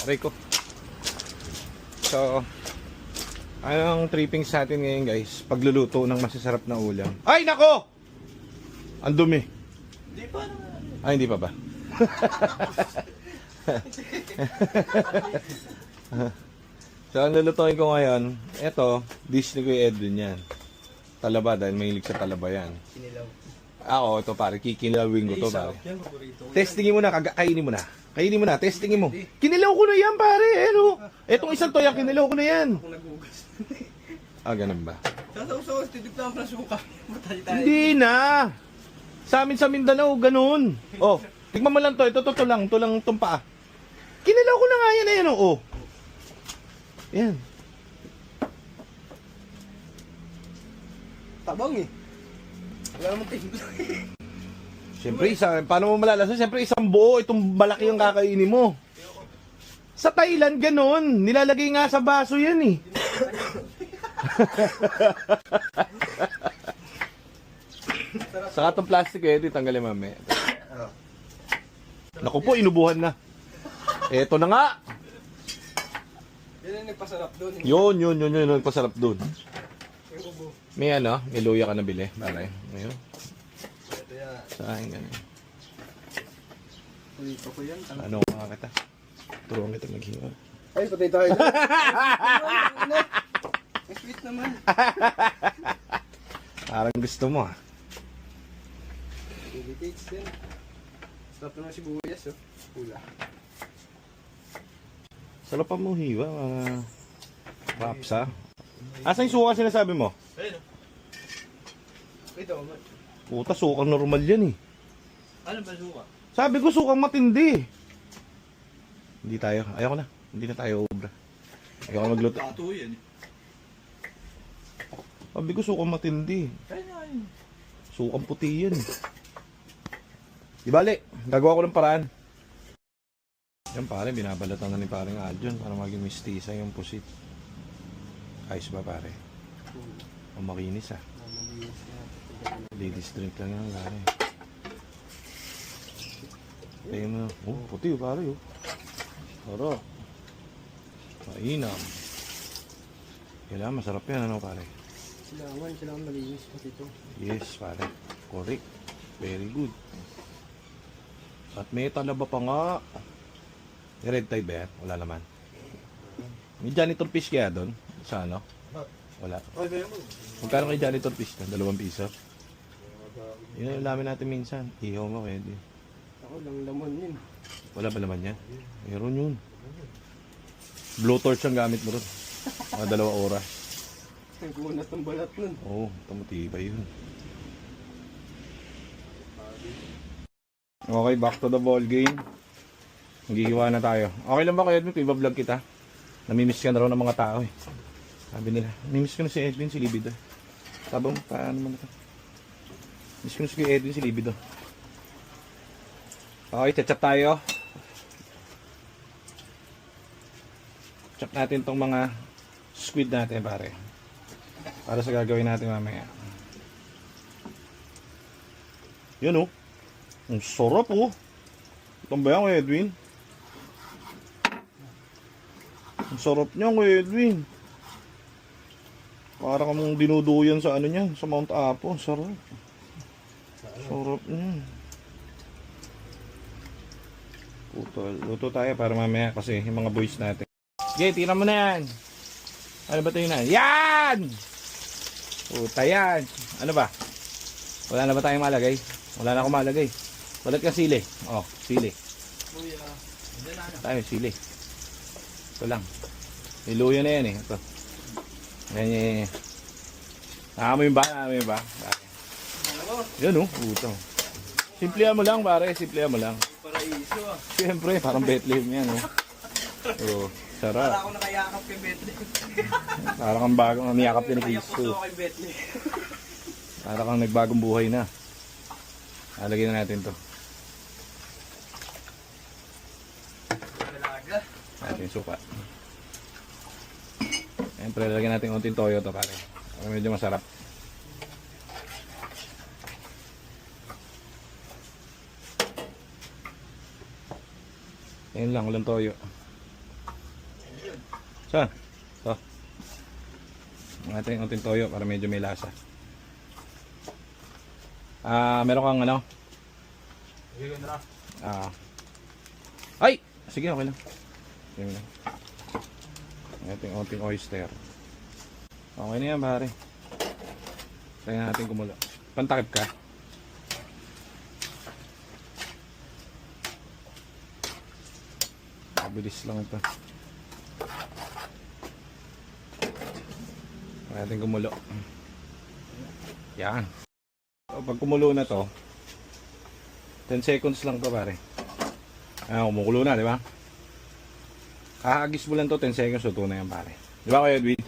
Aray ko. So, anong trippings natin ngayon guys? Pagluluto ng masasarap na ulam. Ay, nako! Ang dumi. Hindi pa naman. Ay, hindi pa ba? So, ang lulutuin ko ngayon, eto, dish ni Kuya Edwin yan. Talaba, dahil mahilig sa talaba yan. Kinilaw. Ito pare, kikilawin ko to pare. Yan, paborito ko. Testingin mo na, kainin mo na. Kainin mo na, testingin mo. Kinilaw ko na yan pare, ano? Etong isang toya, kinilaw ko na yan. Kung nagugas. Ganun ba? Sasaw-saw, titignan ang suka. Matay tayo. Hindi na. Sa amin sa Mindanao, ganun. Oh, tignan mo lang to, ito lang itong paa. Kinilaw ko na nga yan, ayan oh. Yan. Tabang eh. Wala naman timpla eh. Siyempre, paano mo malalasan? Siyempre, isang buo, itong malaki yung kakainin mo. Sa Thailand, ganun. Nilalagay nga sa baso yan eh. Saka itong plastic eh, tanggalin mami. Naku po, inubuhan na. Eto na nga. Yan ang nagpasarap doon. Yun, nagpasarap doon. Yung ubo. May may luya ka na bili. Pare, ngayon. Ito yan. Sa akin ganun. Paborito ko yan. Ano mga kita? Turuan kita maghiwa. Ay, patay tayo. Ang sweet naman. Parang gusto mo ah. Irritates din. Sarap naman sibuyas oh. Pula. Sarap pa mo hiwa, mga wraps ha. Asan yung suka sinasabi mo? Ayun oh. Ito, Puta, sukang normal yan eh. ano ba suka? Sabi ko sukang matindi. Hindi tayo, ayoko na. Hindi na tayo obra. Ayoko na magluto. Tato yan. Sabi ko sukang matindi. Kaya nga yun. Sukang puti yan. Di bali, gagawa ko ng paraan. Yan pare, binabalatan na ni paring Aljon para maging mistisa yung pusit. Ayos ba pare? O makinis ah. Ladies drink lang yan pare. Tayo mo. Oh, puti oh pare oh. Sarap. Mainam. Kailangan masarap yan ano pare? Kailangan malinis pa dito. Yes pare. Correct. Very good. At may talaba pa nga. Red tie ba yan? Wala naman. May janitor fish kaya doon? Sa ano? Wala. Magkano kay janitor fish na? 2 piso? Yun yung lamin natin minsan. Ihaw mo pwede. Ako lang laman yun. Wala ba naman yan? Meron yun. Blowtorch ang gamit mo ron. Mga 2 oras. Ang kunat ng balat nun. Oo, tumutibay yun. Okay, back to the ball game. Maghihiwa na tayo. Okay lang ba kay Edwin? Iba-vlog kita. Namimiss ka na raw ng mga tao eh. Sabi nila, namimiss ko na si Edwin, si Libido. Sabi mo, paano mo na ito? Miss ko na si Edwin, si Libido. Okay, chat tayo. Chop natin tong mga squid natin pare. Para sa gagawin natin mamaya. Yan oh. Ang sarap oh. Itong ba yan, Edwin? Ang sarap niya, Edwin. Para kamong dinuduyan sa ano niya, sa Mount Apo. Sarap. Sarap niya. Luto tayo para mamaya kasi yung mga boys natin. Okay, tira mo na yan. Ano ba ito yun na? Yan! Puta yan. Ano ba? Wala na ba tayong malagay? Wala na akong malagay. Balat ka sili. Oh, sili. Tayo, sili. Ito lang. Niluyo na yan eh. Ito. Yan. Nakamoy ba? Yan oh. Puta. Simplihan mo lang pare. Simplihan mo lang. Paraiso ah. Siyempre, parang Bethlehem yan oh. Oh, sarap. Para ako nakayakap kay Bethlehem. Parang kang bagong niyakap din ni Cristo. Ako kay Bethlehem. Parang kang nagbagong buhay na. Lalagyan na natin to. Talaga. Natin suka. Siyempre, lalagyan natin unting toyo to pare. Para medyo masarap. Ayun lang, walang toyo. Saan? Ito. Ang ating toyo para medyo may lasa. Meron kang ano? Sige, ganda. Ay! Sige, okay lang. Okay lang. Ang ating oyster. Okay na yan, pare. Kaya natin kumulo. Pantakip ka. Mabilis lang ito. Kaya natin kumulo. Yan. So, pag kumulo na to, 10 seconds lang to, pare. Kumukulo na, di ba? Kahagis mo lang to, 10 seconds, tuto na yan, pare. Di ba, Kuya Edwin?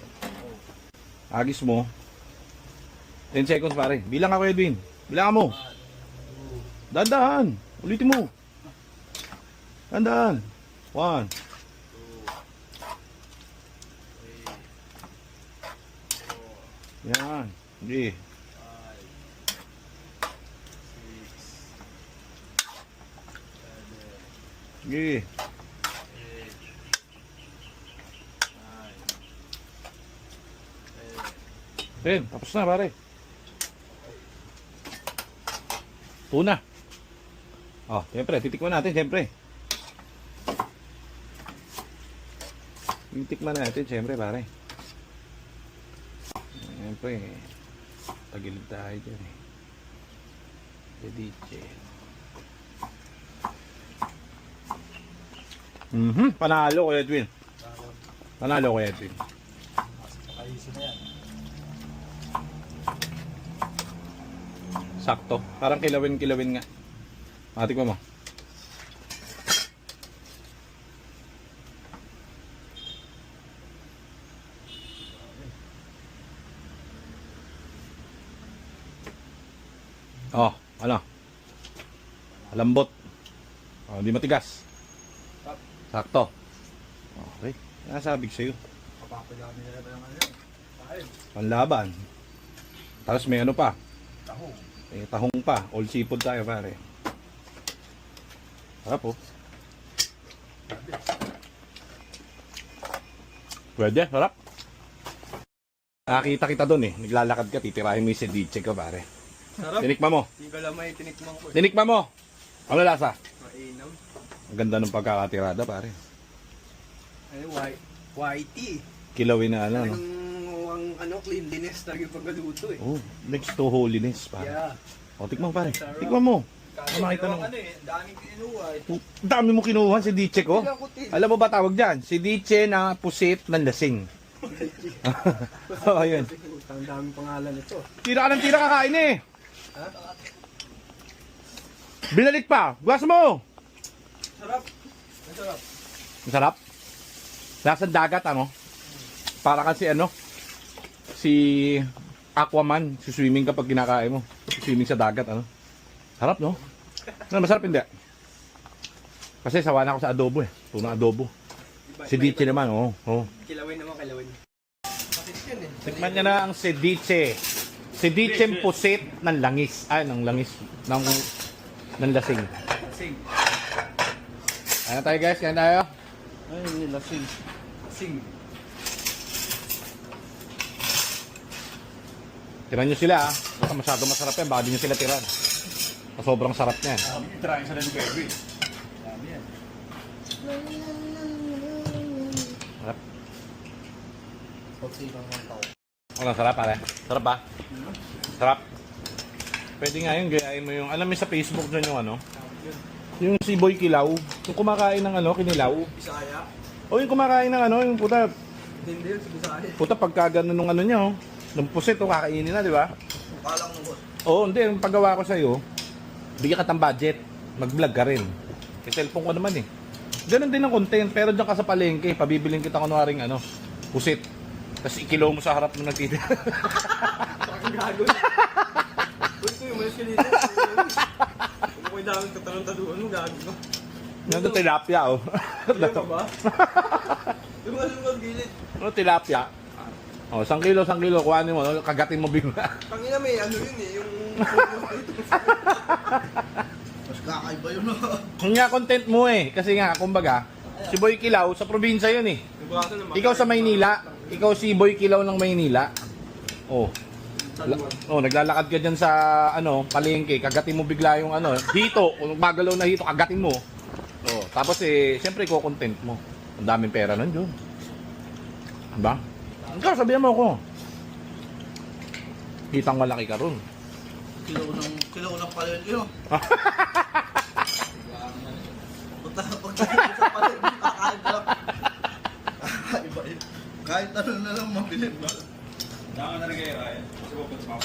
Agis mo. 10 seconds, pare. Bilang ka, Kuya Edwin. Bilang mo. Dahan-dahan. Ulitin mo. Dahan-dahan. 1, 2, 3, 4, yan. Sige. 5, 6, 7, sige. 8, 9, 10. Tapos na, pare. Tuna. Siyempre, titikman natin, siyempre. Titikman natin, siyempre, pare. Siyempre, tagilid tayo dyan eh. Ceviche. Panalo, Kuya Edwin. Panalo, Kuya Edwin. Ayusin na yan. Sakto. Parang kilawin-kilawin nga. Matikman mo. Ano? Malambot. Hindi matigas. Sakto. Okay. Nasabi ko sa'yo. Kapapagami na naman ang ano yan. Kain. Panlaban. Tapos may ano pa. Taho. Tahong pa. All seafood tayo, pare. Sarap po. Pwede, sarap. Nakakita kita doon eh. Naglalakad ka, titirahin mo yung ceviche ko, pare. Sarap. Tinikma mo. Hindi ka lamay, tinikman ko. Tinikma mo. Ano lasa? Mainam. Ang ganda ng pagkakatirada, pare. Ano, whitey. Kilawin na ano, no? Ang cleanliness na yung pagkaluto eh. Oh, next to holiness, pare. Yeah. Tikman mo, pare. Tikman mo. Kasi Makita pero mo. ano eh, daming kinuha eh. Ang dami mo kinuha si ceviche ko. Alam mo ba tawag dyan? Ceviche na pusit ng lasing. Ayun. Ang daming pangalan ito. Tira ka ng tira kakain eh. Ha? Binalik pa. Guwas mo. Sarap. Ang sarap. Masarap. Nasa dagat ano. Para kasi ano. Si Aquaman. Si swimming kapag kinakain mo. Swimming sa dagat ano. Sarap no? Ano, masarap hindi? Kasi sawa na ako sa adobo eh. Tunang adobo. Ceviche naman oh. Kilawin naman, kilawin. Bakit yun eh? Tikman niya na ang ceviche. Ceviche pusit ng langis. Ng langis. Ng lasing. Sing. Ano tayo guys? Kain tayo? Ay, lasing. Sing. Tiran nyo sila Baka masyado masarap yan. Baka di nyo sila tiran. Sobrang sarap niyan. Try sa rin baby. Dami yan. Sarap. Pagsi kang mga tao. Sarap pare. Sarap ba? Sarap. Pwede nga yun, gayahin mo yung, alam mo sa Facebook dyan yung ano? Yung si Boy Kilaw. Yung kumakain ng ano, kinilaw. Bisaya? O yung kumakain ng ano, yung puta. Hindi yun, si Bisaya. Puta pagka ganun nung ano niya, nung pusit, kakainin na, di ba? Kalang mo. Oo, hindi. Yung paggawa ko sa'yo, bigyan ka ng budget. Mag-vlog ka rin. Eh, cellphone ko naman eh. Ganun din ang content, pero dyan ka sa palengke, pabibiling kita kunwaring ano, pusit. Tapos ikilo mo sa harap ng nagtitin. Parang gago. Uy, ko yung malis ka dito. Kung may daming tatanong-taduan mo, gago ka. Nandun tilapia, oh. Ano ka ba? Yung ano mo gilid. Ano tilapia? Oh, 1 kilo, kuhanin mo, no? Kagatin mo bigla. Tangina may ano yun eh, yung... Mas kakaiba yun no? Kung nga content mo eh, kasi nga, kumbaga, si Boy Kilaw, sa probinsya yun eh. Bukasan naman. Ikaw sa Maynila, ikaw si Boy Kilaw ng Maynila. Oh. Oh, naglalakad ka diyan sa palengke, kagatin mo bigla yung hito, kung magalaw na hito, kagatin mo. Oh, tapos siyempre ko-content mo. Ang daming pera nandiyon. Diba? Ikaw, sabihan mo ako. Hitang malaki ka ron. Kilo unang palengke yun. Punta sa palengke, kakain ka lang. Iba yun. Kahit ano na lang mabilin ba? Dama na rin kayo, Ryan. Kasi pupunta sa mga